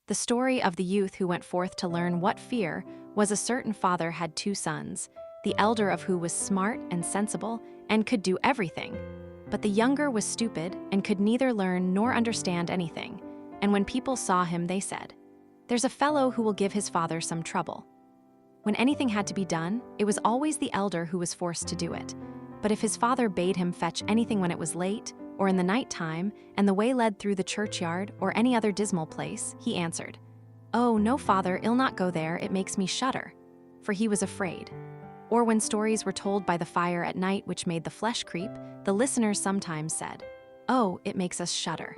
The story of the youth who went forth to learn what fear was. A certain father had 2 sons, the elder of who was smart and sensible and could do everything. But the younger was stupid and could neither learn nor understand anything. And when people saw him, they said, "There's a fellow who will give his father some trouble." When anything had to be done, it was always the elder who was forced to do it. But if his father bade him fetch anything when it was late, or in the night time, and the way led through the churchyard or any other dismal place, he answered, "Oh, no, father, I'll not go there, it makes me shudder." For he was afraid. Or when stories were told by the fire at night which made the flesh creep, the listeners sometimes said, "Oh, it makes us shudder."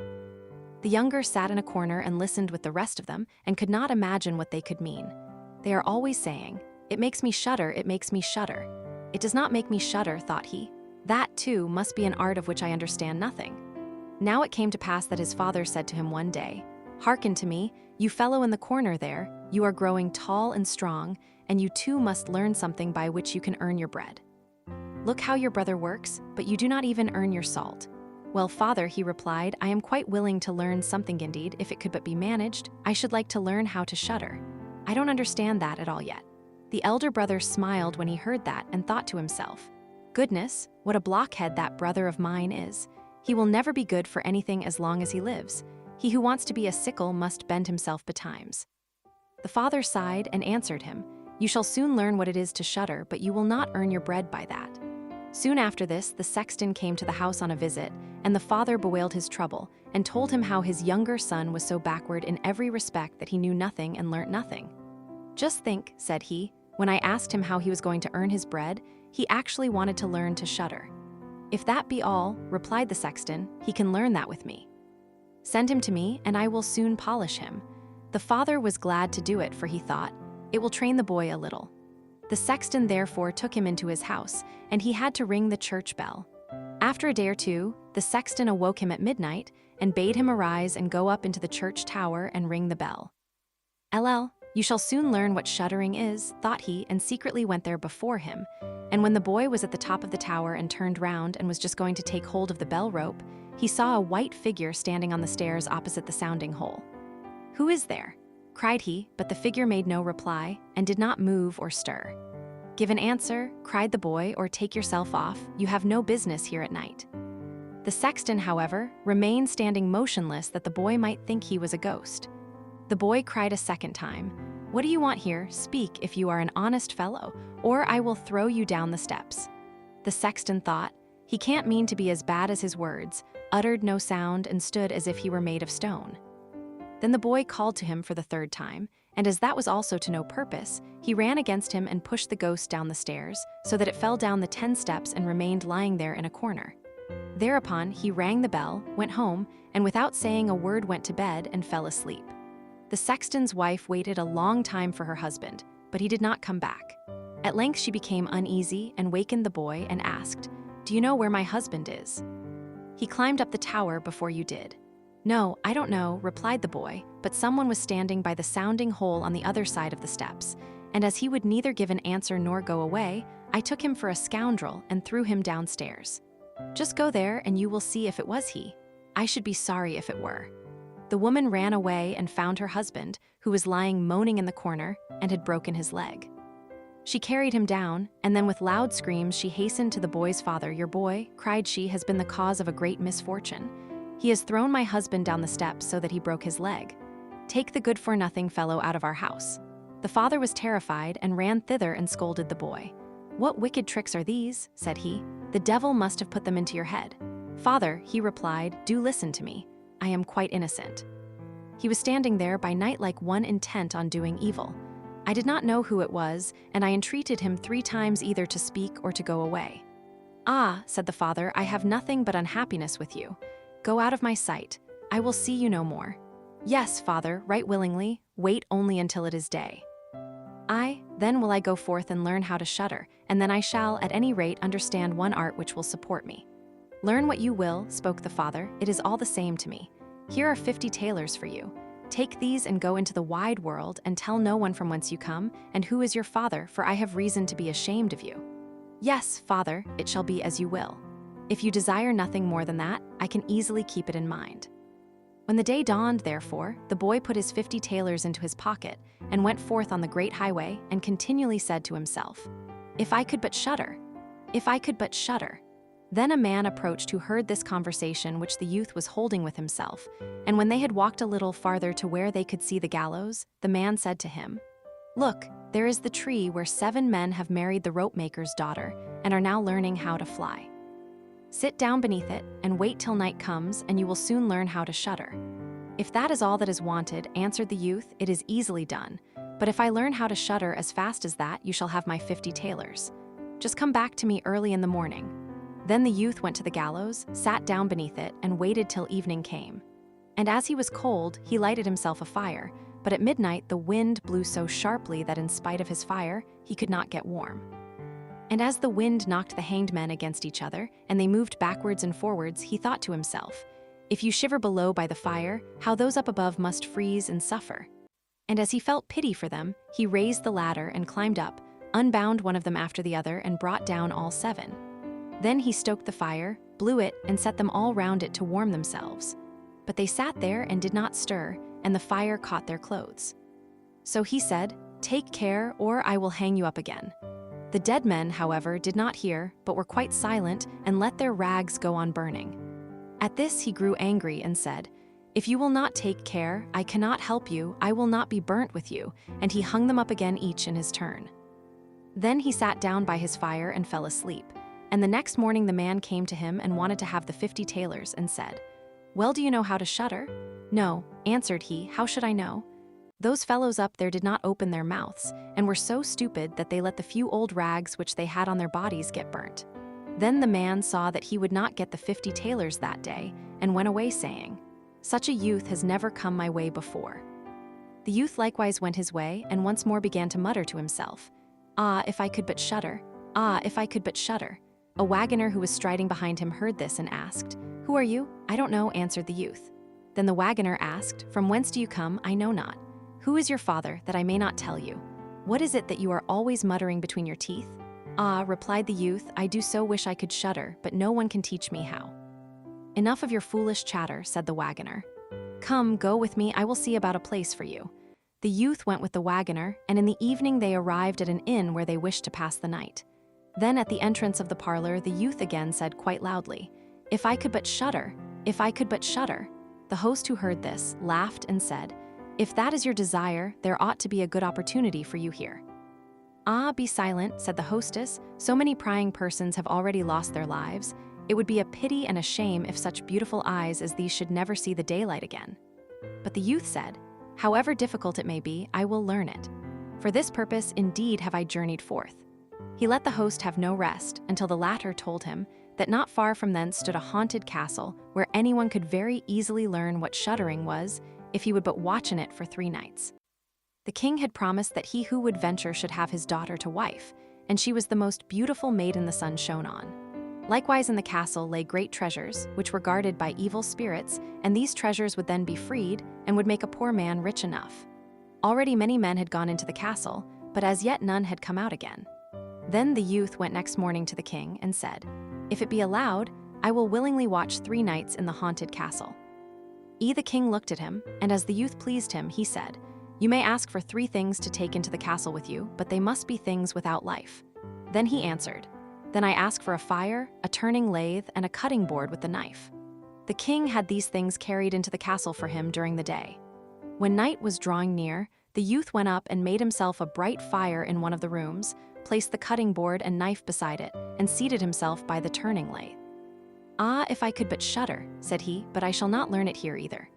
The younger sat in a corner and listened with the rest of them and could not imagine what they could mean. They are always saying, "It makes me shudder, it makes me shudder." It does not make me shudder, thought he. That, too, must be an art of which I understand nothing. Now it came to pass that his father said to him one day, "Hearken to me, you fellow in the corner there, you are growing tall and strong, and you too must learn something by which you can earn your bread. Look how your brother works, but you do not even earn your salt." "Well, father," he replied, "I am quite willing to learn something indeed, if it could but be managed. I should like to learn how to shudder. I don't understand that at all yet." The elder brother smiled when he heard that and thought to himself, "Goodness, what a blockhead that brother of mine is. He will never be good for anything as long as he lives. He who wants to be a sickle must bend himself betimes." The father sighed and answered him, "You shall soon learn what it is to shudder, but you will not earn your bread by that." Soon after this, the sexton came to the house on a visit, and the father bewailed his trouble and told him how his younger son was so backward in every respect that he knew nothing and learnt nothing. "Just think," said he, "when I asked him how he was going to earn his bread, he actually wanted to learn to shudder." "If that be all," replied the sexton, "he can learn that with me. Send him to me, and I will soon polish him." The father was glad to do it, for he thought, "It will train the boy a little." The sexton therefore took him into his house, and he had to ring the church bell. After a day or two, the sexton awoke him at midnight and bade him arise and go up into the church tower and ring the bell. "Ll, you shall soon learn what shuddering is," thought he, and secretly went there before him. And when the boy was at the top of the tower and turned round and was just going to take hold of the bell rope, he saw a white figure standing on the stairs opposite the sounding hole. "Who is there?" cried he, but the figure made no reply and did not move or stir. "Give an answer," cried the boy, "or take yourself off. You have no business here at night." The sexton, however, remained standing motionless that the boy might think he was a ghost. The boy cried a second time, "What do you want here? Speak if you are an honest fellow, or I will throw you down the steps." The sexton thought, "He can't mean to be as bad as his words," uttered no sound and stood as if he were made of stone. Then the boy called to him for the third time, and as that was also to no purpose, he ran against him and pushed the ghost down the stairs, so that it fell down the 10 steps and remained lying there in a corner. Thereupon he rang the bell, went home, and without saying a word went to bed and fell asleep. The sexton's wife waited a long time for her husband, but he did not come back. At length she became uneasy and wakened the boy and asked, "Do you know where my husband is?" "He climbed up the tower before you did." "No, I don't know," replied the boy, "but someone was standing by the sounding hole on the other side of the steps, and as he would neither give an answer nor go away, I took him for a scoundrel and threw him downstairs. Just go there and you will see if it was he. I should be sorry if it were." The woman ran away and found her husband, who was lying moaning in the corner and had broken his leg. She carried him down, and then with loud screams she hastened to the boy's father. "Your boy," cried she, "has been the cause of a great misfortune. He has thrown my husband down the steps so that he broke his leg. Take the good-for-nothing fellow out of our house." The father was terrified and ran thither and scolded the boy. "What wicked tricks are these?" said he. "The devil must have put them into your head." "Father," he replied, "do listen to me. I am quite innocent." He was standing there by night like one intent on doing evil. I did not know who it was, and I entreated him 3 times either to speak or to go away. "Ah," said the father, "I have nothing but unhappiness with you. Go out of my sight. I will see you no more." "Yes, father, right willingly. Wait only until it is day. Then will I go forth and learn how to shudder, and then I shall, at any rate, understand one art which will support me." "Learn what you will," spoke the father, "it is all the same to me. Here are 50 tailors for you. Take these and go into the wide world and tell no one from whence you come and who is your father, for I have reason to be ashamed of you." "Yes, father, it shall be as you will. If you desire nothing more than that, I can easily keep it in mind." When the day dawned, therefore, the boy put his 50 talers into his pocket and went forth on the great highway and continually said to himself, "If I could but shudder! If I could but shudder!" Then a man approached who heard this conversation which the youth was holding with himself, and when they had walked a little farther to where they could see the gallows, the man said to him, "Look, there is the tree where 7 men have married the rope-maker's daughter and are now learning how to fly. Sit down beneath it and wait till night comes, and you will soon learn how to shudder." "If that is all that is wanted," answered the youth, "it is easily done. But if I learn how to shudder as fast as that, you shall have my 50 talers. Just come back to me early in the morning." Then the youth went to the gallows, sat down beneath it, and waited till evening came. And as he was cold, he lighted himself a fire, but at midnight the wind blew so sharply that in spite of his fire, he could not get warm. And as the wind knocked the hanged men against each other, and they moved backwards and forwards, he thought to himself, "If you shiver below by the fire, how those up above must freeze and suffer." And as he felt pity for them, he raised the ladder and climbed up, unbound one of them after the other, and brought down all 7. Then he stoked the fire, blew it, and set them all round it to warm themselves. But they sat there and did not stir, and the fire caught their clothes. So he said, "Take care, or I will hang you up again." The dead men, however, did not hear, but were quite silent and let their rags go on burning. At this he grew angry and said, "If you will not take care, I cannot help you, I will not be burnt with you," and he hung them up again each in his turn. Then he sat down by his fire and fell asleep, and the next morning the man came to him and wanted to have the 50 talers and said, "Well, do you know how to shudder?" "No," answered he, "how should I know? Those fellows up there did not open their mouths, and were so stupid that they let the few old rags which they had on their bodies get burnt." Then the man saw that he would not get the 50 talers that day, and went away saying, "Such a youth has never come my way before." The youth likewise went his way, and once more began to mutter to himself, "Ah, if I could but shudder! Ah, if I could but shudder!" A wagoner who was striding behind him heard this and asked, "Who are you?" "I don't know," answered the youth. Then the wagoner asked, "From whence do you come? I know not." "Who is your father, that I may not tell you? What is it that you are always muttering between your teeth?" "Ah," replied the youth, "I do so wish I could shudder, but no one can teach me how." "Enough of your foolish chatter," said the wagoner. "Come, go with me, I will see about a place for you." The youth went with the wagoner, and in the evening they arrived at an inn where they wished to pass the night. Then at the entrance of the parlor, the youth again said quite loudly, "If I could but shudder! If I could but shudder!" The host who heard this laughed and said, "If that is your desire, there ought to be a good opportunity for you here." "Ah, be silent," said the hostess. "So many prying persons have already lost their lives. It would be a pity and a shame if such beautiful eyes as these should never see the daylight again." But the youth said, "However difficult it may be, I will learn it. For this purpose indeed have I journeyed forth." He let the host have no rest until the latter told him that not far from thence stood a haunted castle where anyone could very easily learn what shuddering was if he would but watch in it for 3 nights. The king had promised that he who would venture should have his daughter to wife, and she was the most beautiful maiden the sun shone on. Likewise in the castle lay great treasures, which were guarded by evil spirits, and these treasures would then be freed and would make a poor man rich enough. Already many men had gone into the castle, but as yet none had come out again. Then the youth went next morning to the king and said, "If it be allowed, I will willingly watch 3 nights in the haunted castle." The king looked at him, and as the youth pleased him, he said, "You may ask for 3 things to take into the castle with you, but they must be things without life." Then he answered, "Then I ask for a fire, a turning lathe, and a cutting board with the knife." The king had these things carried into the castle for him during the day. When night was drawing near, the youth went up and made himself a bright fire in one of the rooms, placed the cutting board and knife beside it, and seated himself by the turning lathe. "Ah, if I could but shudder," said he, "but I shall not learn it here either."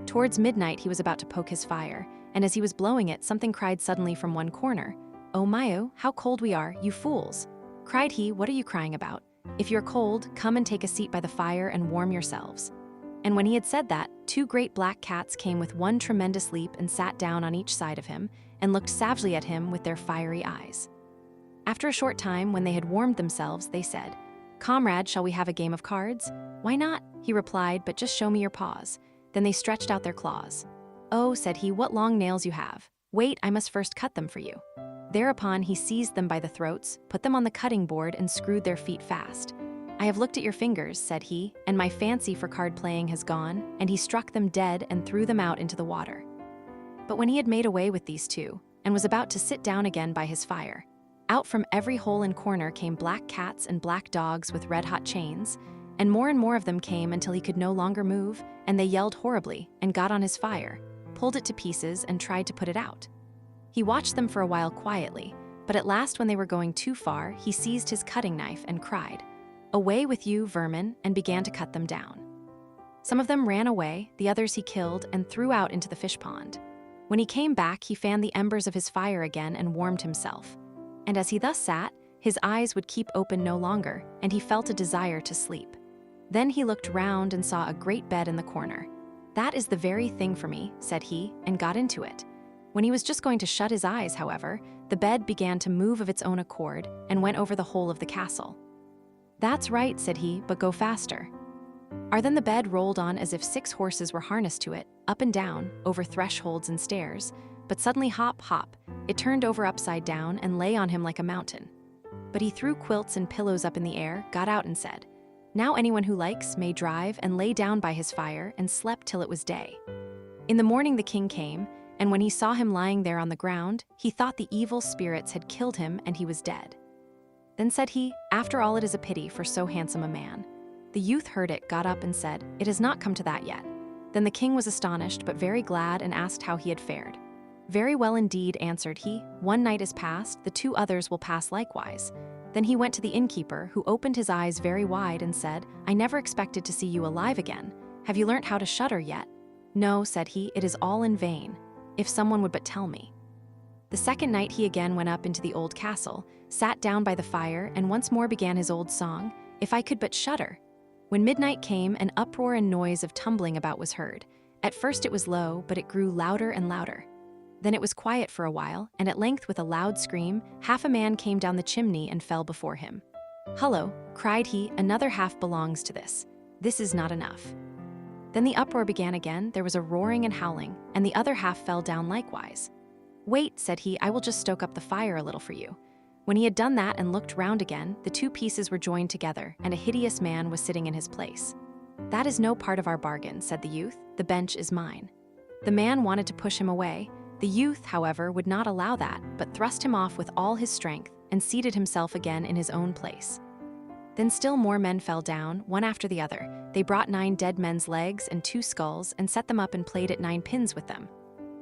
Towards midnight he was about to poke his fire, and as he was blowing it, something cried suddenly from one corner, "Oh my, how cold we are, you fools!" Cried he, "What are you crying about? If you're cold, come and take a seat by the fire and warm yourselves." And when he had said that, 2 great black cats came with one tremendous leap and sat down on each side of him, and looked savagely at him with their fiery eyes. After a short time, when they had warmed themselves, they said, "Comrade, shall we have a game of cards?" "Why not?" he replied, "but just show me your paws." Then they stretched out their claws. "Oh," said he, "what long nails you have. Wait, I must first cut them for you." Thereupon he seized them by the throats, put them on the cutting board, and screwed their feet fast. "I have looked at your fingers," said he, "and my fancy for card playing has gone," and he struck them dead and threw them out into the water. But when he had made away with these two, and was about to sit down again by his fire, out from every hole and corner came black cats and black dogs with red-hot chains, and more of them came until he could no longer move, and they yelled horribly, and got on his fire, pulled it to pieces, and tried to put it out. He watched them for a while quietly, but at last when they were going too far, he seized his cutting knife and cried, "Away with you, vermin," and began to cut them down. Some of them ran away, the others he killed and threw out into the fish pond. When he came back, he fanned the embers of his fire again and warmed himself. And as he thus sat, his eyes would keep open no longer, and he felt a desire to sleep. Then he looked round and saw a great bed in the corner. "That is the very thing for me," said he, and got into it. When he was just going to shut his eyes, however, the bed began to move of its own accord and went over the whole of the castle. "That's right," said he, "but go faster." Then the bed rolled on as if 6 horses were harnessed to it, up and down, over thresholds and stairs, but suddenly hop, hop, it turned over upside down and lay on him like a mountain. But he threw quilts and pillows up in the air, got out and said, "Now anyone who likes may drive," and lay down by his fire and slept till it was day. In the morning the king came, and when he saw him lying there on the ground, he thought the evil spirits had killed him and he was dead. Then said he, "After all, it is a pity for so handsome a man." The youth heard it, got up and said, "It has not come to that yet." Then the king was astonished but very glad and asked how he had fared. "Very well indeed," answered he. "One night is past, the 2 others will pass likewise." Then he went to the innkeeper, who opened his eyes very wide and said, "I never expected to see you alive again. Have you learnt how to shudder yet?" "No," said he, "it is all in vain. If someone would but tell me." The second night he again went up into the old castle, sat down by the fire, and once more began his old song, "If I could but shudder." When midnight came, an uproar and noise of tumbling about was heard. At first it was low, but it grew louder and louder. Then it was quiet for a while, and at length with a loud scream, half a man came down the chimney and fell before him. "Hullo," cried he, "another half belongs to this. This is not enough." Then the uproar began again, there was a roaring and howling, and the other half fell down likewise. "Wait," said he, "I will just stoke up the fire a little for you." When he had done that and looked round again, the 2 pieces were joined together, and a hideous man was sitting in his place. "That is no part of our bargain," said the youth, "the bench is mine." The man wanted to push him away. The youth, however, would not allow that, but thrust him off with all his strength, and seated himself again in his own place. Then still more men fell down, one after the other. They brought 9 dead men's legs and 2 skulls, and set them up and played at 9 pins with them.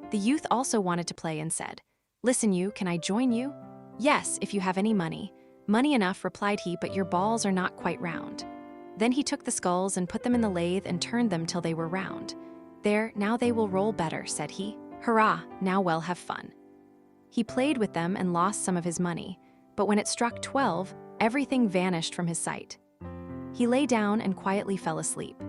The youth also wanted to play and said, "Listen you, can I join you?" "Yes, if you have any money." "Money enough," replied he, "but your balls are not quite round." Then he took the skulls and put them in the lathe and turned them till they were round. "There, now they will roll better," said he. "Hurrah, now we'll have fun." He played with them and lost some of his money, but when it struck 12, everything vanished from his sight. He lay down and quietly fell asleep.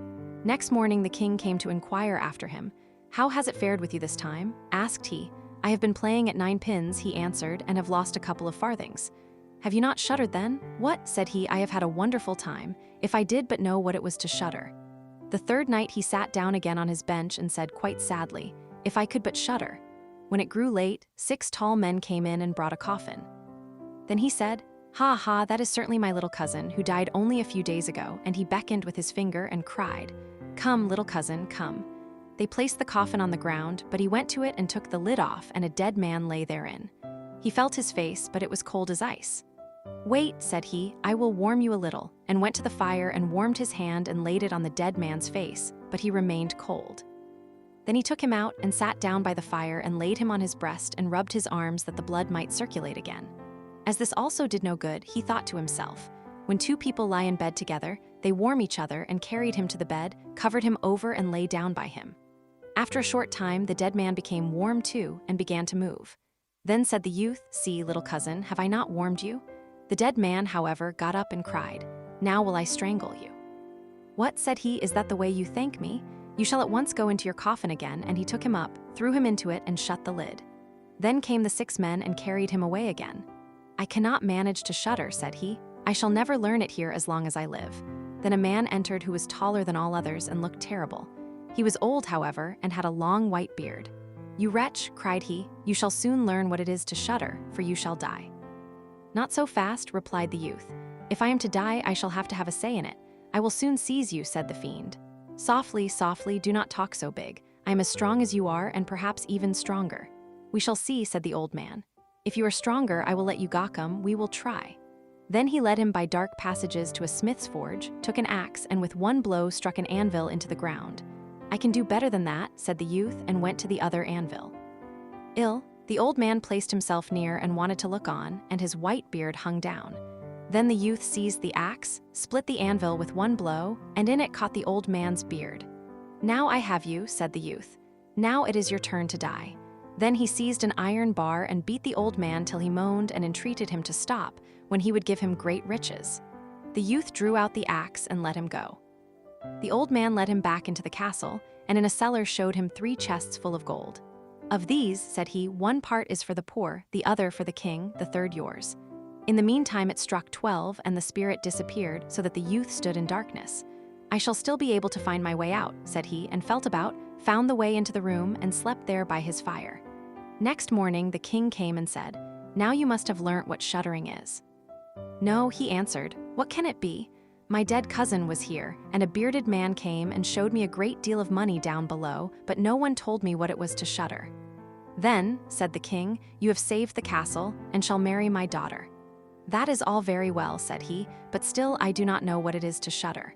Next morning the king came to inquire after him. "How has it fared with you this time?" asked he. "I have been playing at 9 pins," he answered, "and have lost a couple of farthings." "Have you not shuddered then?" "What?" said he, "I have had a wonderful time, if I did but know what it was to shudder." The third night he sat down again on his bench and said quite sadly, "If I could but shudder." When it grew late, 6 tall men came in and brought a coffin. Then he said, "Ha, ha, that is certainly my little cousin, who died only a few days ago," and he beckoned with his finger and cried, "Come, little cousin, come." They placed the coffin on the ground, but he went to it and took the lid off, and a dead man lay therein. He felt his face, but it was cold as ice. "Wait," said he, "I will warm you a little," and went to the fire and warmed his hand and laid it on the dead man's face, but he remained cold. Then he took him out and sat down by the fire and laid him on his breast and rubbed his arms that the blood might circulate again. As this also did no good, he thought to himself, "When 2 people lie in bed together, they warm each other," and carried him to the bed, covered him over and lay down by him. After a short time, the dead man became warm too and began to move. Then said the youth, "See, little cousin, have I not warmed you?" The dead man, however, got up and cried, "Now will I strangle you." "What," said he, "is that the way you thank me? You shall at once go into your coffin again," and he took him up, threw him into it, and shut the lid. Then came the 6 men and carried him away again. "I cannot manage to shudder," said he. "I shall never learn it here as long as I live." Then a man entered who was taller than all others and looked terrible. He was old, however, and had a long white beard. "You wretch," cried he, "you shall soon learn what it is to shudder, for you shall die." "Not so fast," replied the youth. If I am to die, I shall have to have a say in it. I will soon seize you, said the fiend. Softly, softly, do not talk so big. I am as strong as you are, and perhaps even stronger. We shall see, said the old man. If you are stronger, I will let you gawk 'em. We will try. Then he led him by dark passages to a smith's forge, took an axe, and with one blow struck an anvil into the ground. I can do better than that, said the youth, and went to the other anvil. The old man placed himself near and wanted to look on, and his white beard hung down. Then the youth seized the axe, split the anvil with one blow, and in it caught the old man's beard. Now I have you, said the youth. Now it is your turn to die. Then he seized an iron bar and beat the old man till he moaned and entreated him to stop, when he would give him great riches. The youth drew out the axe and let him go. The old man led him back into the castle, and in a cellar showed him 3 chests full of gold. Of these, said he, one part is for the poor, the other for the king, the third yours. In the meantime it struck 12, and the spirit disappeared, so that the youth stood in darkness. I shall still be able to find my way out, said he, and felt about, found the way into the room, and slept there by his fire. Next morning the king came and said, Now you must have learnt what shuddering is. No, he answered, What can it be? My dead cousin was here, and a bearded man came and showed me a great deal of money down below, but no one told me what it was to shudder. Then, said the king, you have saved the castle, and shall marry my daughter. That is all very well, said he, but still I do not know what it is to shudder.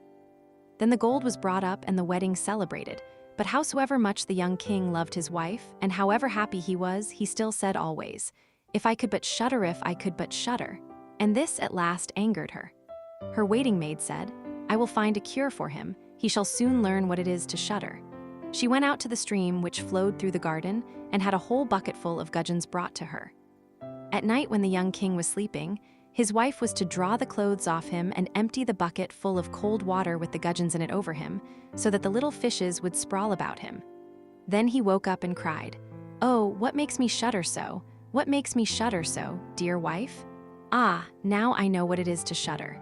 Then the gold was brought up and the wedding celebrated, but howsoever much the young king loved his wife, and however happy he was, he still said always, If I could but shudder, if I could but shudder. And this at last angered her. Her waiting maid said, I will find a cure for him. He shall soon learn what it is to shudder. She went out to the stream which flowed through the garden and had a whole bucketful of gudgeons brought to her. At night when the young king was sleeping, his wife was to draw the clothes off him and empty the bucket full of cold water with the gudgeons in it over him, so that the little fishes would sprawl about him. Then he woke up and cried, Oh, what makes me shudder so? What makes me shudder so, dear wife? Ah, now I know what it is to shudder.